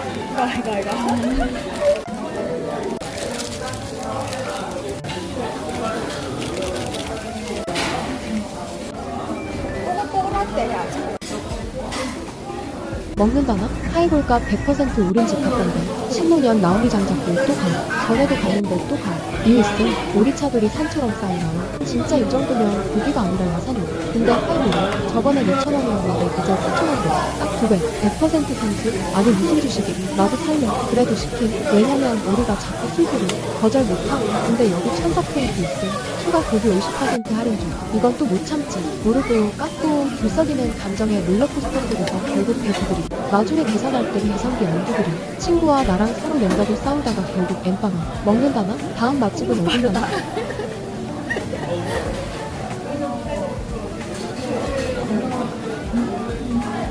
이거. 뽀글뽀글할 때 해야지. 먹는다나? 하이볼값 100% 오른 집 갔던데 16년 나오미 장작도 또 가. 전에도 갔는데 또 가. 이유 있음? 오리차돌이 산처럼 쌓이나? 진짜 이 정도면 고기가 아니라 야산이야. 근데 하이볼은 저번에 2,000원이었는데 이제 4,000원대. 딱 2배. 100% 상승? 아니 무슨 주식이? 나도 살래. 그래도 시킴. 왜냐면 우리가 자꾸 술기를 거절 못하고. 근데 여기 1,400원 있음. 추가 고기 50% 할인 중. 이건 또 못 참지. 모르고 깎고 들썩이는 감정에 롤러코스터들에서 결국 배수들이. 나중에 계산할 때 계산기 연두들이. 친구와 나랑 서로 낸다고 싸우다가 결국 엠빵아. 먹는다나? 다음 맛집은 어디려나?